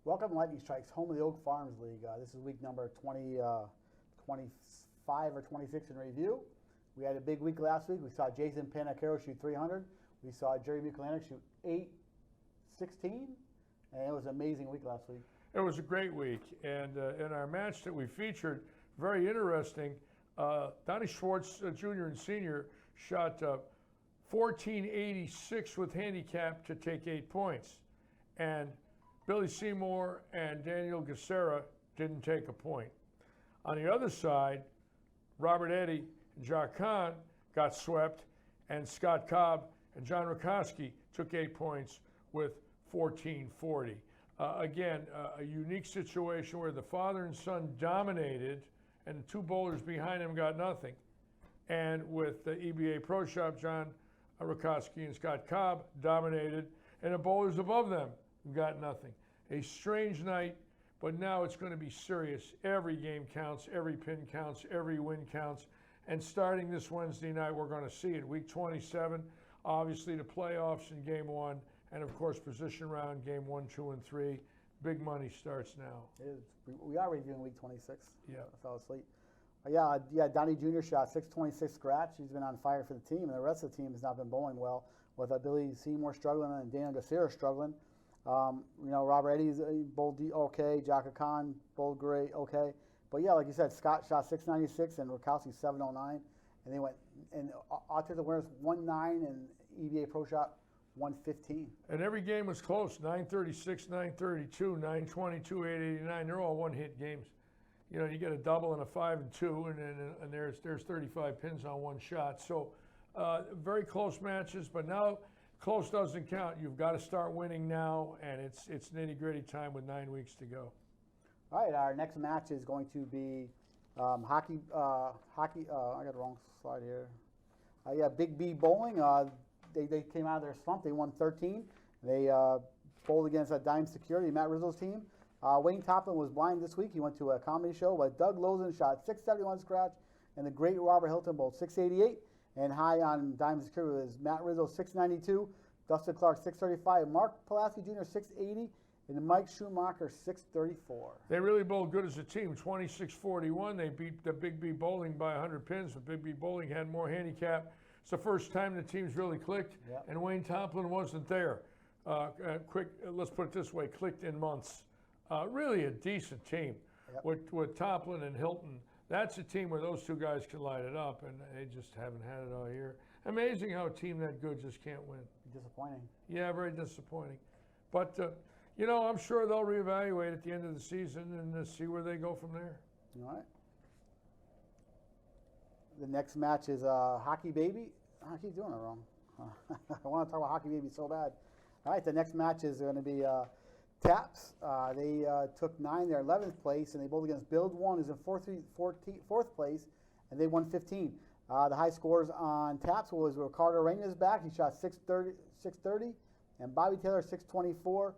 Welcome, Lightning Strikes, home of the Oak Farms League. This is week number 25 or 26 in review. We had a big week last week. We saw Jason Panicaro shoot 300. We saw Jerry Mikulanec shoot 816, and it was an amazing week last week. It was a great week, and in our match that we featured, very interesting, Donnie Schwartz, Jr. and Sr. shot 1486 with handicap to take 8 points. And Billy Seymour and Daniel Gacera didn't take a point. On the other side, Robert Eddy and Jacques Kahn got swept, and Scott Cobb and John Rutkowski took 8 points with 1440. Again, a unique situation where the father and son dominated, and the two bowlers behind them got nothing. And with the EBA Pro Shop, John Rutkowski and Scott Cobb dominated, and the bowlers above them got nothing. A strange night, but now it's going to be serious. Every game counts, every pin counts, every win counts. And starting this Wednesday night, we're going to see it. Week 27, obviously the playoffs in game 1, and of course position round, game 1, 2, and 3. Big money starts now. We are reviewing week 26. Yeah. I fell asleep. Donnie Jr. shot 626 scratch. He's been on fire for the team, and the rest of the team has not been bowling well, with Billy Seymour struggling and Daniel Gacera struggling. Robert Eddy's bowled okay, Jacques Khan bowled great, okay. But yeah, like you said, Scott shot 696 and Rutkowski 709, and they went, and offensive winners 1-9 and EBA Pro Shop 115. And every game was close, 936, 932, 922, 889. They're all one-hit games. You know, you get a double and a 5 and 2, and there's 35 pins on one shot. So very close matches, but now close doesn't count. You've got to start winning now, and it's nitty-gritty time with 9 weeks to go. All right, our next match is going to be hockey. I got the wrong slide here. Big B Bowling. They came out of their slump. They won 13. They bowled against Dime Security, Matt Rizzo's team. Wayne Toplin was blind this week. He went to a comedy show, but Doug Lozen shot 671 scratch, and the great Robert Hilton bowled 688. And high on Dime Security was Matt Rizzo 692, Dustin Clark 635, Mark Pulaski Jr. 680, and Mike Schumacher 634. They really bowled good as a team, 26-41. They beat the Big B Bowling by 100 pins, but Big B Bowling had more handicap. It's the first time the teams really clicked, yep. And Wayne Toplin wasn't there. Let's put it this way, clicked in months. Really a decent team, yep. with Toplin and Hilton. That's a team where those two guys can light it up, and they just haven't had it all year. Amazing how a team that good just can't win. Disappointing. Yeah, very disappointing. But, I'm sure they'll reevaluate at the end of the season and see where they go from there. All right. The next match is Hockey Baby. I keep doing it wrong. I want to talk about Hockey Baby so bad. All right, the next match is going to be Taps. They took 9, they're 11th place, and they bowled against Build One, who's in fourth place, and they won 15. The high scores on Taps was Ricardo Reina's back. He shot 630, and Bobby Taylor 624.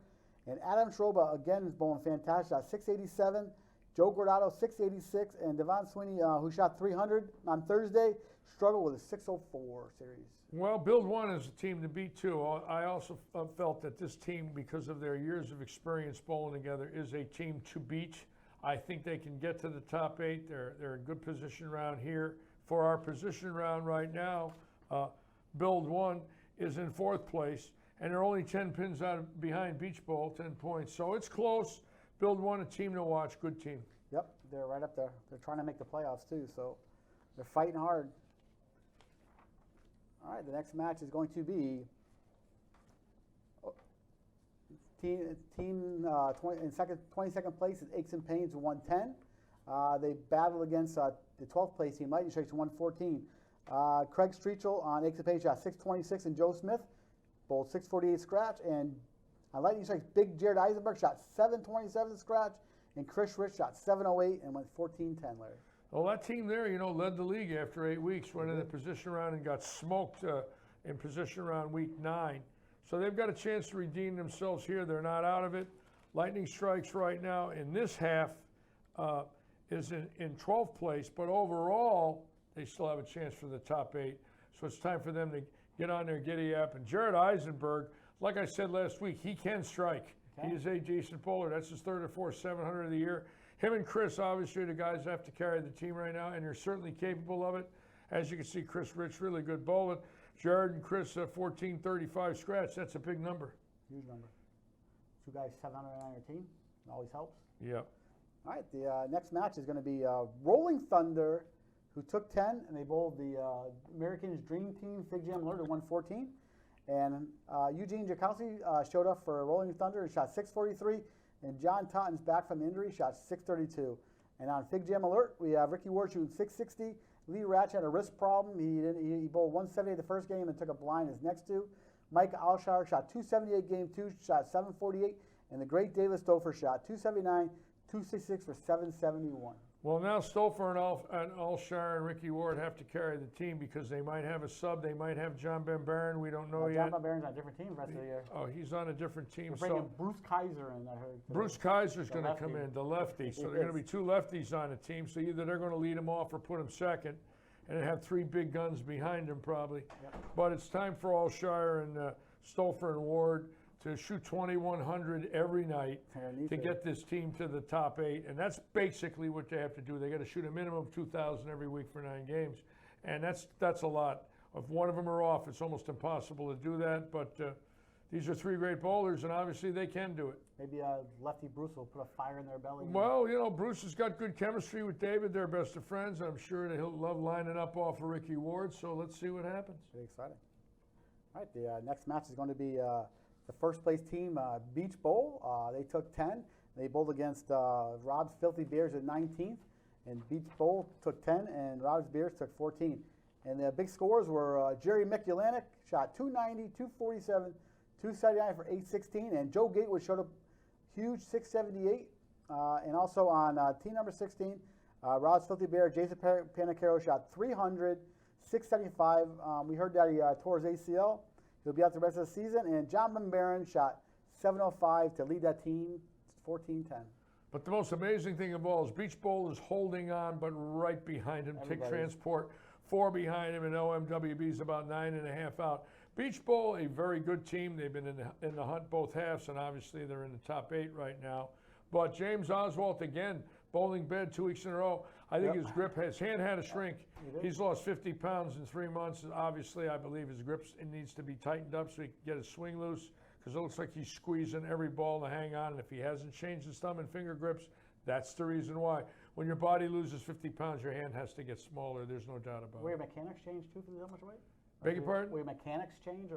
And Adam Schroba, again, is bowling fantastic, shot 687. Joe Gordado 686, and Devon Sweeney, who shot 300 on Thursday, struggled with a 604 series. Well, Build One is a team to beat too. I also felt that this team, because of their years of experience bowling together, is a team to beat. I think they can get to the top 8. They're in good position round here. For our position round right now, Build One is in 4th place, and they're only 10 pins out behind Beach Bowl, 10 points. So it's close. Build One, a team to watch, good team. Yep, they're right up there. They're trying to make the playoffs too, so they're fighting hard. All right, the next match is going to be team 22nd place is Aches and Pains 110. They battled against the 12th place team, Lightning Strikes 114. Craig Streechel on Aches and Pains shot 626, and Joe Smith bowled 648 scratch, and on lightning strikes, big Jared Eisenberg shot 727 scratch, and Chris Rich shot 708 and went 14-10, Larry. Well, that team there, led the league after 8 weeks, went in the position round and got smoked in position round week 9. So they've got a chance to redeem themselves here. They're not out of it. Lightning Strikes right now in this half is in 12th place, but overall, they still have a chance for the top 8. So it's time for them to get on their giddy up. And Jared Eisenberg, like I said last week, he can strike. Okay. He is a decent bowler. That's his 3rd or 4th 700 of the year. Him and Chris, obviously, are the guys that have to carry the team right now, and they're certainly capable of it. As you can see, Chris Rich, really good bowling. Jared and Chris, 1435 scratch. That's a big number. Huge number. 2 guys 700 on your team. Always helps. Yep. All right, the next match is going to be Rolling Thunder, who took 10, and they bowled the Americans Dream Team, Fig Jam Alert, at 114. And Eugene Jakowski showed up for Rolling Thunder and shot 643. And John Totten's back from injury, shot 632. And on Fig Jam Alert, we have Ricky Ward shooting 660. Lee Ratch had a wrist problem. He bowled 178 the first game and took a blind his next 2. Mike Alshire shot 278 game 2, shot 748. And the great David Stouffer shot 279, 266 for 771. Well, now Stouffer and Alshire and Ricky Ward have to carry the team because they might have a sub. They might have John Ben Barron. We don't know yet. John Ben Barron's on a different team the rest of the year. Oh, he's on a different team. They're bringing Bruce Kaiser in, I heard. Bruce Kaiser's going to come in, the lefty. So there are going to be 2 lefties on the team. So either they're going to lead him off or put him second, and have 3 big guns behind him probably. Yep. But it's time for Alshire and Stouffer and Ward to shoot 2,100 every night to get this team to the top 8. And that's basically what they have to do. They got to shoot a minimum of 2,000 every week for 9 games. And that's a lot. If one of them are off, it's almost impossible to do that. But these are 3 great bowlers, and obviously they can do it. Maybe lefty Bruce will put a fire in their belly. Well, Bruce has got good chemistry with David. They're best of friends. I'm sure that he'll love lining up off of Ricky Ward. So let's see what happens. Pretty exciting. All right, the next match is going to be the first place team, Beach Bowl. They took 10. They bowled against Rob's Filthy Bears at 19th. And Beach Bowl took 10, and Rob's Bears took 14. And the big scores were Jerry Mikulanec shot 290, 247, 279 for 816. And Joe Gatewood showed up huge, 678. And also on team number 16, Rob's Filthy Bear, Jason Panicaro shot 300, 675. We heard that he tore his ACL. He'll be out the rest of the season. And John Ben Barron shot 705 to lead that team 14-10. But the most amazing thing of all is Beach Bowl is holding on, but right behind him. Tick Transport, 4 behind him, and OMWB's about 9.5 out. Beach Bowl, a very good team. They've been in the hunt both halves, and obviously they're in the top 8 right now. But James Oswalt, again, bowling bad 2 weeks in a row. I think his hand had to shrink. He's lost 50 pounds in 3 months. And obviously, I believe his grip needs to be tightened up so he can get his swing loose, because it looks like he's squeezing every ball to hang on. And if he hasn't changed his thumb and finger grips, that's the reason why. When your body loses 50 pounds, your hand has to get smaller. There's no doubt about it. Will your mechanics change too for that much weight? Beg your pardon? Will your mechanics change?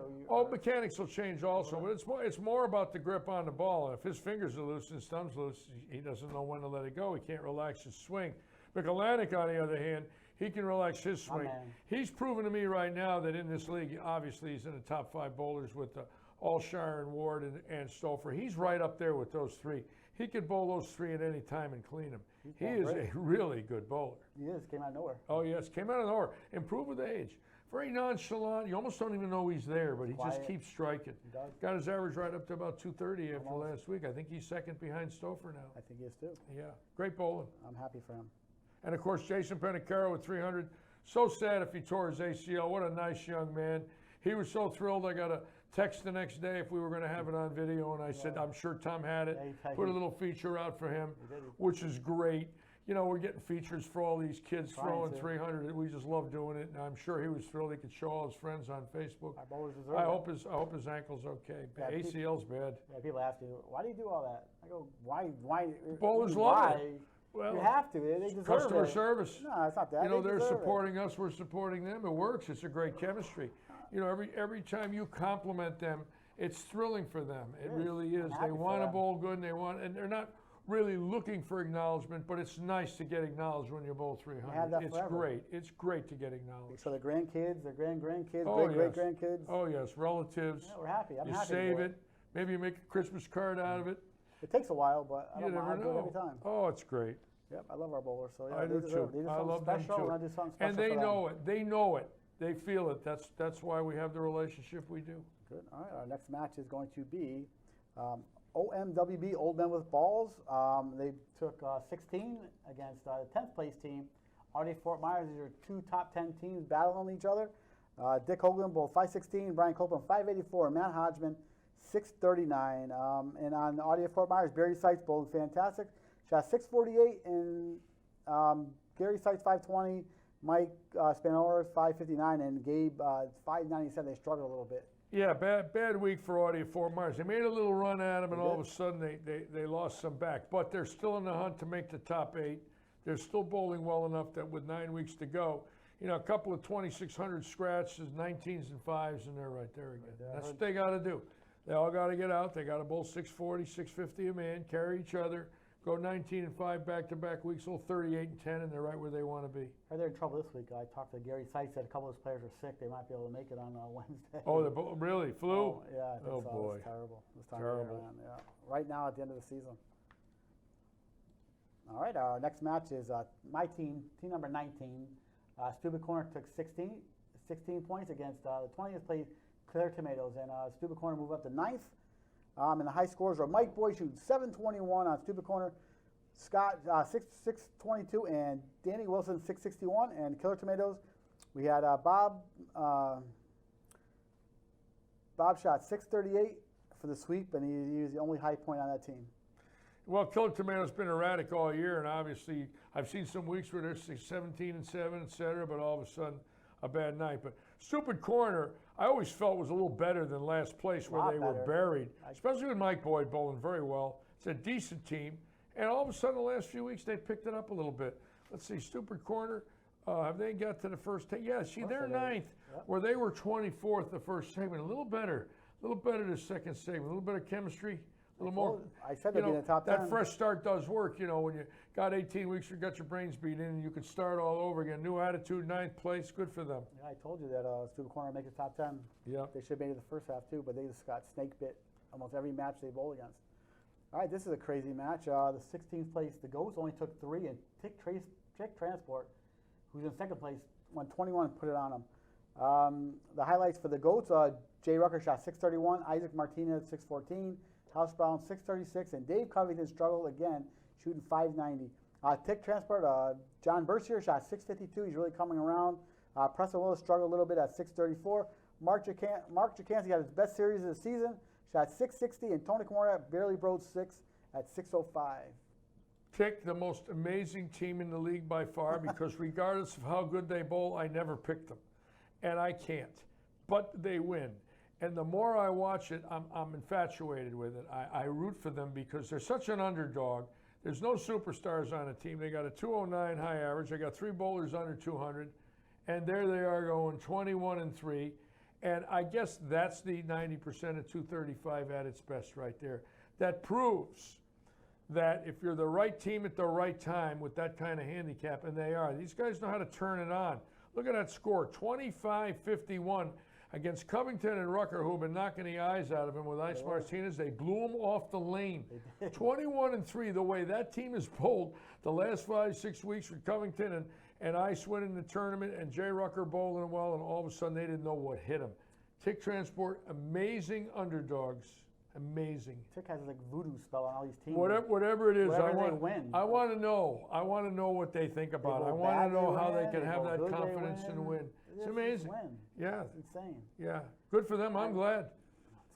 Mechanics will change also, but it's more about the grip on the ball. If his fingers are loose and his thumb's loose, he doesn't know when to let it go. He can't relax his swing. Mikulanec, on the other hand, he can relax his swing. He's proven to me right now that in this league, obviously he's in the top 5 bowlers with Alshire and Ward and Stouffer. He's right up there with those 3. He could bowl those 3 at any time and clean them. He is a really good bowler. He is. Came out of nowhere. Oh, yes. Came out of nowhere. Improved with age. Very nonchalant. You almost don't even know he's there, but he just keeps striking. He does. Got his average right up to about 230 after last week. I think he's second behind Stouffer now. I think he is too. Yeah. Great bowling. I'm happy for him. And, of course, Jason Panicaro with 300. So sad if he tore his ACL. What a nice young man. He was so thrilled. I got a text the next day if we were going to have it on video, and I said, I'm sure Tom had it. Put a little feature out for him, which is great. We're getting features for all these kids throwing 300. We just love doing it, and I'm sure he was thrilled he could show all his friends on Facebook. I hope his ankle's okay. ACL's bad. Yeah, people ask you, why do you do all that? I go, why? Bowlers love it. Well, you have to. They deserve customer service. No, it's not that. They're supporting us. We're supporting them. It works. It's a great chemistry. Every time you compliment them, it's thrilling for them. It really is. They want to bowl good, and they're not really looking for acknowledgement, but it's nice to get acknowledged when you're bowl 300. have that It's forever. great. It's great to get acknowledged. So the grandkids, the grandkids, Oh, great-grandkids. Oh, yes, relatives. Yeah, we're happy. I'm you happy. save to do it. Maybe you make a Christmas card out of it. It takes a while, but I You don't never mind. I do it every know. time. Oh, it's great. Yep, I love our bowlers. So yeah, I do they deserve it. too. They do I something love them special. too. And I do something special And they for them. know it. They know it. They feel it. That's why we have the relationship we do. Good. All right. Our next match is going to be OMWB, Old Men with Balls. They took 16 against the 10th place team. RD Fort Myers. These are two top 10 teams battling each other. Dick Hoagland bowled 516, Brian Copeland 584, and Matt Hodgman 639. And on RD Fort Myers, Barry Seitz bowled fantastic. Shot 648, and Gary Seitz 520, Mike Spanola 559, and Gabe 597. They struggled a little bit. Yeah, bad week for Audio Fort Myers. They made a little run at them, and all of a sudden they lost some back. But they're still in the hunt to make the top 8. They're still bowling well enough that with 9 weeks to go, you know, a couple of 2,600 scratches, 19s and 5s, and they're right there again. That's what they got to do. They all got to get out. They got to bowl 640, 650 a man, carry each other, go 19 and 5 back-to-back weeks, a little 38 and 10, and they're right where they want to be. They're in trouble this week. I talked to Gary Seitz, said a couple of his players are sick. They might be able to make it on Wednesday. Oh, really? Flu? Oh, yeah, I think Oh, so. boy. It's terrible. This time Terrible. of year, man. Yeah. Right now at the end of the season. All right, our next match is my team, team number 19. Stupid Corner took 16 points against the 20th place Clear Tomatoes, and Stupid Corner moved up to 9th. And the high scores were Mike Boy shooting 721 on Stupid Corner, Scott 622, and Danny Wilson 661. And Killer Tomatoes, we had Bob shot 638 for the sweep, and he was the only high point on that team. Well, Killer Tomato's been erratic all year, and obviously I've seen some weeks where they're 17 and 7, et cetera, but all of a sudden a bad night. But Stupid Corner, I always felt was a little better than last place where they were buried, especially with Mike Boyd bowling very well. It's a decent team, and all of a sudden the last few weeks they picked it up a little bit. Let's see, Stupid Corner, have they got to the first 10? Yeah, see, they're 9th, where they were 24th the first segment. A little better the second segment, a little bit of chemistry. A little more. I said they'd be in the top 10. That fresh start does work. You know, when you got 18 weeks, you got your brains beat in, and you can start all over again. New attitude, 9th place, good for them. Yeah, I told you that Stupid Corner make the top 10. Yeah. They should have made it the first half too, but they just got snake bit almost every match they bowl against. All right, this is a crazy match. The 16th place, the Goats only took 3, and Tick Transport, who's in 2nd place, won 21 and put it on them. The highlights for the Goats: Jay Rucker shot 631, Isaac Martinez 614. House Brown 636, and Dave Covington struggled again, shooting 590. Tick Transport, John Bercier shot 652. He's really coming around. Preston Willis struggled a little bit at 634. Mark Jacansky had his best series of the season, shot 660, and Tony Kimura barely broke 6 at 605. Tick, the most amazing team in the league by far, because regardless of how good they bowl, I never pick them, and I can't, but they win. And the more I watch it, I'm infatuated with it. I root for them because they're such an underdog. There's no superstars on the team. They got a 209 high average. They got 3 bowlers under 200. And there they are going 21 and 3. And I guess that's the 90% of 235 at its best right there. That proves that if you're the right team at the right time with that kind of handicap, and they are, these guys know how to turn it on. Look at that score, 25-51. Against Covington and Rucker, who have been knocking the eyes out of him with Ice Martinez, they blew him off the lane. 21 and 3, the way that team is bowled the last 5-6 weeks with Covington and Ice winning the tournament and Jay Rucker bowling well, and all of a sudden they didn't know what hit him. Tick Transport, amazing underdogs, amazing. Tick has like voodoo spell on all these teams. Whatever it is, they win. I want to know. I want to know what they think about it. I want to know how they can have that confidence and win. It's amazing. Yeah. It's insane. Yeah. Good for them. I'm glad.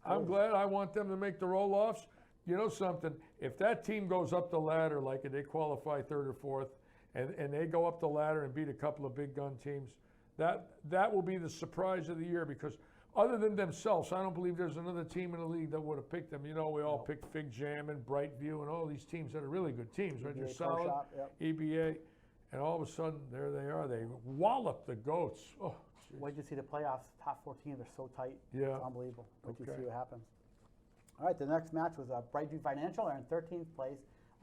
I'm glad. I want them to make the roll-offs. You know something? If that team goes up the ladder, like they qualify 3rd or 4th, and they go up the ladder and beat a couple of big gun teams, that will be the surprise of the year, because other than themselves, I don't believe there's another team in the league that would have picked them. You know, we all picked Fig Jam and Brightview and all these teams that are really good teams, right? They're solid, EBA. And all of a sudden, there they are. They wallop the Goats. Oh, wait to see the playoffs. Top 14, they're so tight. Yeah. It's unbelievable. Wait to see what happens. All right, the next match was Brightview Financial. They're in 13th place.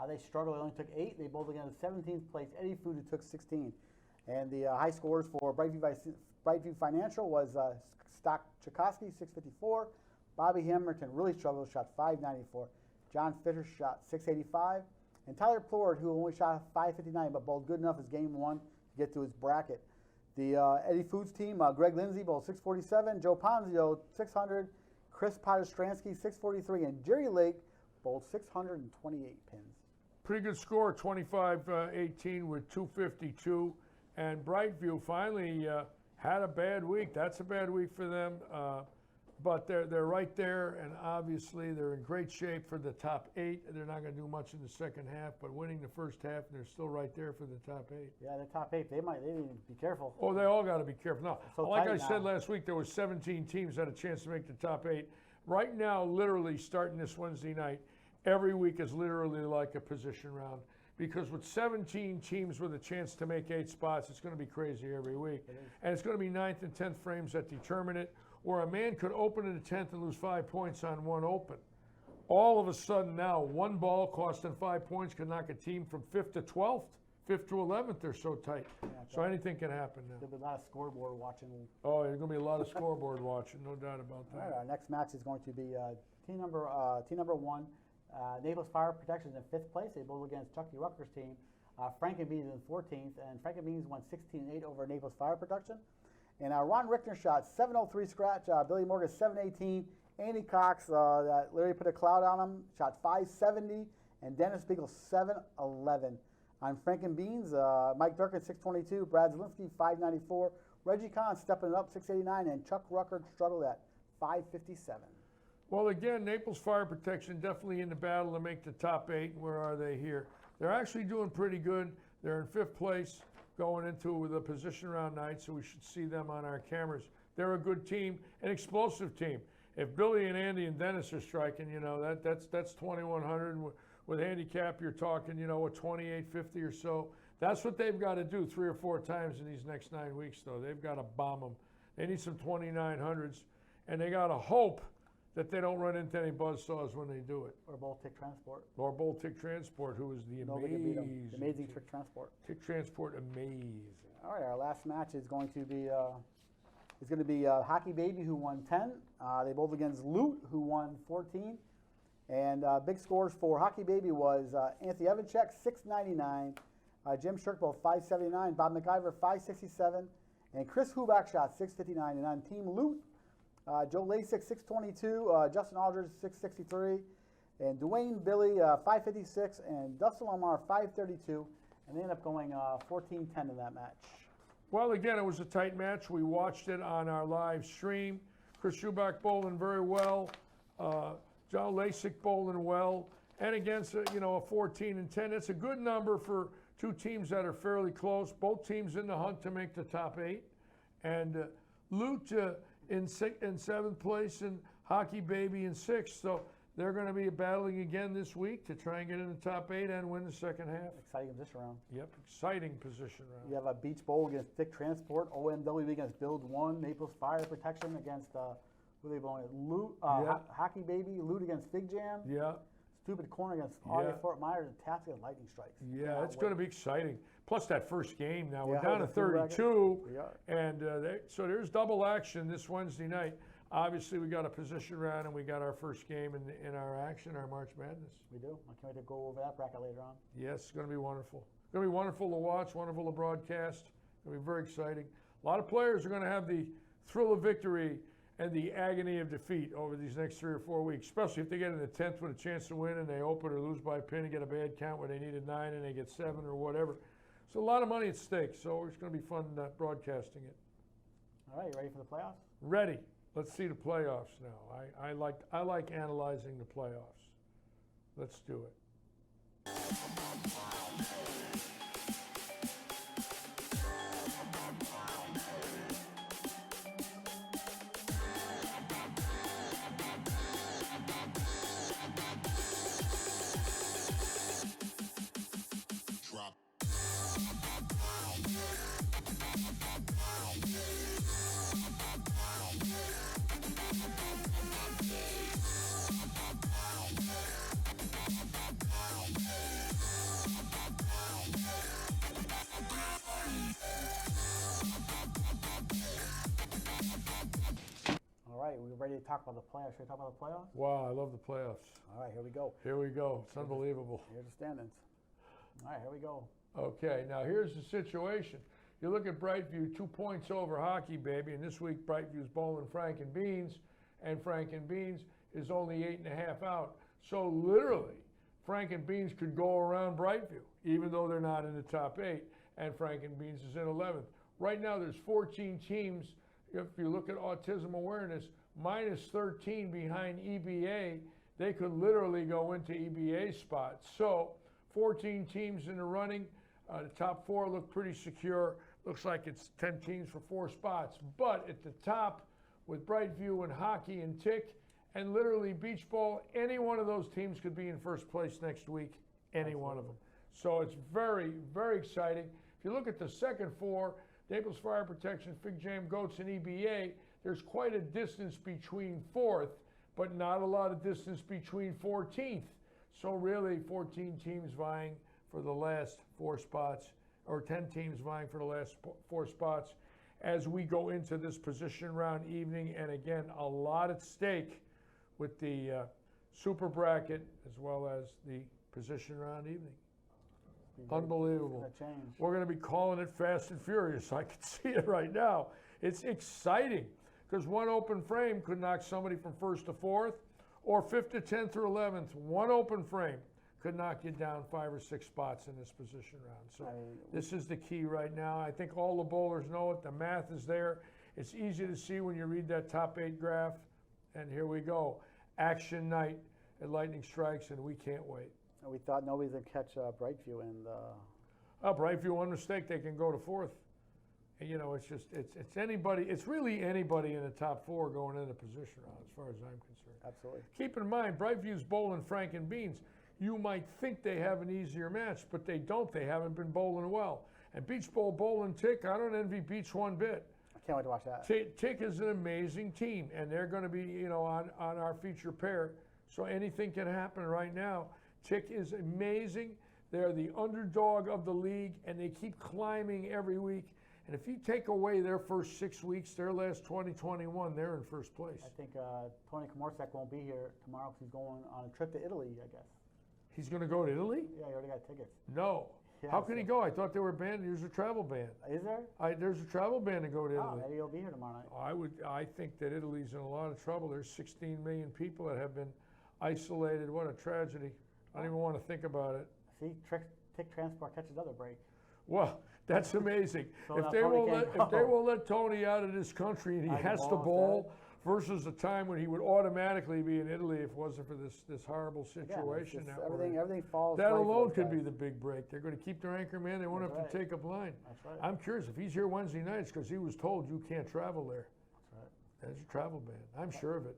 They struggled. They only took 8. They bowled against 17th place Eddie Food, who took 16. And the high scores for Brightview Financial was Stock Chakosky, 654. Bobby Hamilton really struggled, shot 594. John Fisher shot 685. And Tyler Plord, who only shot 559, but bowled good enough as game 1 to get to his bracket. The Eddie Foods team, Greg Lindsay bowled 647. Joe Ponzio, 600. Chris Potostransky, 643. And Jerry Lake bowled 628 pins. Pretty good score, 25-18 with 252. And Brightview finally had a bad week. That's a bad week for them. But they're right there, and obviously they're in great shape for the top 8. They're not going to do much in the second half, but winning the first half, they're still right there for the top 8. Yeah, the top 8. They need to be careful. Oh, they all got to be careful. No, So like I tight said now. last week, there were 17 teams that had a chance to make the top 8. Right now, literally starting this Wednesday night, every week is literally like a position round. Because with 17 teams with a chance to make 8 spots, it's going to be crazy every week. And it's going to be 9th and 10th frames that determine it, where a man could open in the 10th and lose 5 points on one open. All of a sudden now, one ball costing 5 points can knock a team from 5th to 12th, 5th to 11th. They're so tight. So anything can happen now. There'll be a lot of scoreboard watching. Oh, there's going to be a lot of scoreboard watching, no doubt about All that. right, our next match is going to be team number 1, Naples Fire Protection in 5th place. They bowled against Chucky Rucker's team. Frankenbeans in 14th, and Frankenbeans won 16-8 over Naples Fire Protection. And Ron Richter shot 703 scratch. Billy Morgan 718. Andy Cox, that Larry put a cloud on him, shot 570. And Dennis Beagle 711. On Frankenbeans, Mike Durkin 622. Brad Zielinski 594. Reggie Kahn stepping it up 689. And Chuck Rucker struggled at 557. Well, again, Naples Fire Protection definitely in the battle to make the top 8. Where are they here? They're actually doing pretty good. They're in 5th place going into the position round night, so we should see them on our cameras. They're a good team, an explosive team. If Billy and Andy and Dennis are striking, you know, that's 2,100. With handicap, you're talking, you know, a 2,850 or so. That's what they've got to do 3 or 4 times in these next 9 weeks, though. They've got to bomb them. They need some 2,900s, and they got to hope that they don't run into any buzzsaws when they do it. Or Baltic Transport. Or Baltic Transport, who is the Nobody can beat 'em. amazing. The amazing Trick Transport. Tick Transport, amazing. All right, our last match is going to be Hockey Baby, who won 10. They bowled against Loot, who won 14. And big scores for Hockey Baby was Anthony Evanchek 699, Jim Shirk bowled 579, Bob McIver 567, and Chris Huback shot 659. And on Team Loot, Joe Lasik 622, Justin Aldridge 663, and Dwayne Billy 556, and Dustin Lamar 532, and they ended up going 14-10 in that match. Well, again, it was a tight match. We watched it on our live stream. Chris Schubach bowling very well. Joe Lasik bowling well. And against, a 14-10. It's a good number for 2 teams that are fairly close. Both teams in the hunt to make the top 8. And Loot in 7th place and Hockey Baby in 6th. So they're going to be battling again this week to try and get in the top 8 and win the second half. Exciting position round. Yep, exciting position round. You have a Beach Bowl against Thick Transport, OMW against Build 1, Naples Fire Protection against, who are they bowling? Loot, Hockey Baby, Loot against Fig Jam. Yeah. Stupid Corner against Audio Fort Myers, and Tasca and Lightning Strikes. Yeah, it's going to be exciting. Plus that first game now. We're Yeah, down to the third bracket. 32. We are. And so there's double action this Wednesday night. Obviously, we got a position round and we got our first game in our action, our March Madness. We do. I can't wait to go over that bracket later on. Yes, it's going to be wonderful. It's going to be wonderful to watch, wonderful to broadcast. It's going to be very exciting. A lot of players are going to have the thrill of victory and the agony of defeat over these next 3 or 4 weeks, especially if they get in the 10th with a chance to win and they open or lose by a pin and get a bad count where they needed 9 and they get 7 or whatever. So a lot of money at stake, so it's going to be fun broadcasting it. All right, you ready for the playoffs? Ready. Let's see the playoffs now. I like analyzing the playoffs. Let's do it. ready to talk about the playoffs. Should we talk about the playoffs? Wow, I love the playoffs. All right, here we go. Here we go. It's unbelievable. Here's the standings. All right, here we go. Okay, now here's the situation. You look at Brightview, 2 points over Hockey Baby, and this week Brightview's bowling Frank and Beans, and Frank and Beans is only 8.5 out. So literally, Frank and Beans could go around Brightview, even though they're not in the top 8, and Frank and Beans is in 11th. Right now, there's 14 teams. If you look at autism awareness, minus 13 behind EBA, they could literally go into EBA spots. So 14 teams in the running. The top 4 look pretty secure. Looks like it's 10 teams for 4 spots. But at the top, with Brightview and Hockey and Tick, and literally Beach Ball, any one of those teams could be in first place next week, any one of them. So it's very, very exciting. If you look at the second 4, Naples Fire Protection, Fig Jam Goats, and EBA, there's quite a distance between 4th, but not a lot of distance between 14th. So really 14 teams vying for the last 4 spots, or 10 teams vying for the last 4 spots as we go into this position round evening. And again, a lot at stake with the super bracket as well as the position round evening. Unbelievable. It's gonna change. We're going to be calling it fast and furious. I can see it right now. It's exciting because one open frame could knock somebody from 1st to 4th, or 5th to 10th or 11th. One open frame could knock you down 5 or 6 spots in this position round. So this is the key right now. I think all the bowlers know it. The math is there. It's easy to see when you read that top 8 graph. And here we go. Action night at Lightning Strikes, and we can't wait. We thought nobody's going to catch Brightview, and Brightview, one mistake, they can go to 4th. And, you know, it's just, it's anybody, it's really anybody in the top 4 going into position round as far as I'm concerned. absolutely. Keep in mind, Brightview's bowling Frank and Beans. You might think they have an easier match, but they don't. They haven't been bowling well. And Beach Bowl bowling Tick, I don't envy Beach one bit. I can't wait to watch that. Tick is an amazing team, and they're going to be, you know, on our feature pair. So anything can happen right now. Tick is amazing. They're the underdog of the league, and they keep climbing every week. And if you take away their first 6 weeks, their last 2021, they're in first place. I think Tony Komorczak won't be here tomorrow because he's going on a trip to Italy, I guess. He's going to go to Italy? Yeah, he already got tickets. No. Yeah, How can he go? I thought they were banned. There's a travel ban. Is there? There's a travel ban to go to Oh, Italy. maybe he'll be here tomorrow night. I think that Italy's in a lot of trouble. There's 16 million people that have been isolated. What a tragedy. I don't even want to think about it. See, Tick Transport catches another break. Well, that's amazing. So if now they Tony won't can't let go. Tony out of this country and he I has can to bowl bowl versus a time when he would automatically be in Italy if it wasn't for this horrible situation. Again, that we're in. everything falls. That right for alone those could be guys. the big break. They're going to keep their anchor man. They won't That's have to right. take up line. That's right. I'm curious if he's here Wednesday nights because he was told you can't travel there. That's right. There's a travel ban. I'm sure of it.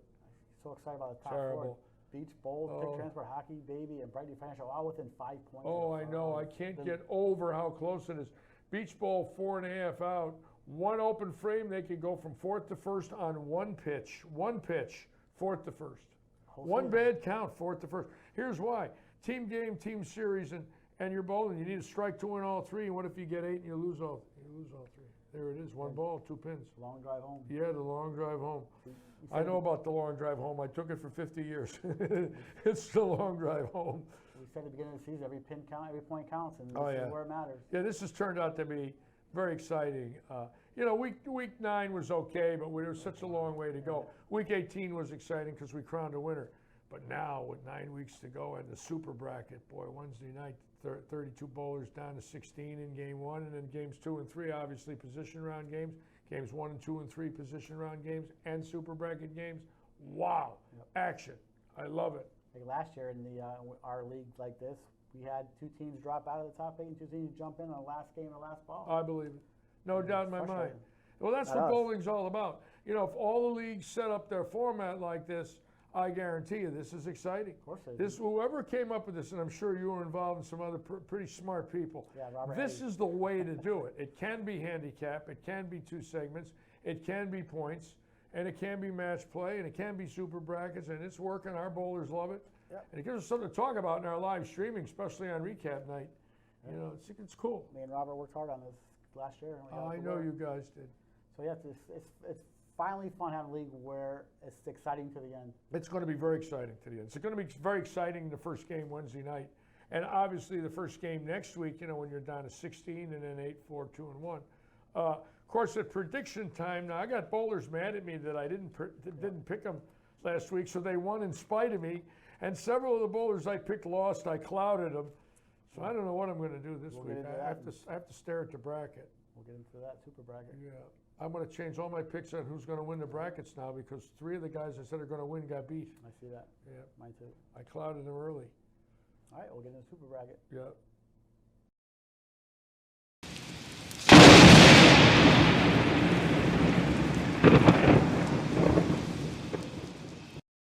So excited about the top Terrible. 4. Beach Bowl, Oh. Tick Transport, Hockey, Baby, and Brightview Financial all within 5 points. Oh, I know. I can't get over how close it is. Beach Bowl 4.5 out. One open frame, they could go from 4th to 1st on one pitch. One pitch, 4th to 1st. One bad count, 4th to 1st. Here's why. Team game, team series, and you're bowling. You need a strike to win all 3. And what if you get 8 and you lose all 3? There it is. One ball, 2 pins. Long drive home. Yeah, the long drive home. You I said know about the long drive home. I took it for 50 years. It's the long drive home. We said at the beginning of the season, every pin count, every point counts, and Oh, this yeah. is where it matters. Yeah, this has turned out to be very exciting. You know, week 9 was okay, but there was such a long way to go. Week 18 was exciting because we crowned a winner. But now, with 9 weeks to go and the super bracket, boy, Wednesday night, 32 bowlers down to 16 in game 1, and then games 2 and 3, obviously position round games. Games 1 and 2 and 3 position round games and super bracket games. Wow, action. I love it. Like last year in the our league like this, we had 2 teams drop out of the top 8 and 2 teams jump in on the last game of the last ball. I believe it. No doubt in my mind. frustrating. Well, that's Not what us. bowling's all about. You know, if all the leagues set up their format like this, I guarantee you this is exciting. Of course they do. This, whoever came up with this, and I'm sure you were involved in some other pretty smart people. Yeah, Robert This Eddy. is the way to do it. It can be handicap, it can be 2 segments, it can be points, and it can be match play, and it can be super brackets, and it's working. Our bowlers love it. Yep. And it gives us something to talk about in our live streaming, especially on recap night. You know, it's cool. Me and Robert worked hard on this last year. And we got it I to know work. you guys did. So yeah, it's finally fun having a league where it's exciting to the end. It's going to be very exciting to the end. It's going to be very exciting the first game Wednesday night. And obviously the first game next week, when you're down to 16 and then 8-4, 2-1. Of course, at prediction time, now I got bowlers mad at me that I didn't pick them last week, so they won in spite of me. And several of the bowlers I picked lost. I clouded them. So I don't know what I'm going to do this week. I have to stare at the bracket. We'll get into that super bracket. Yeah. I'm going to change all my picks on who's going to win the brackets now because 3 of the guys I said are going to win got beat. I see that. Yeah. Mine too. I clouded them early. All right, we'll get into the super bracket. Yeah.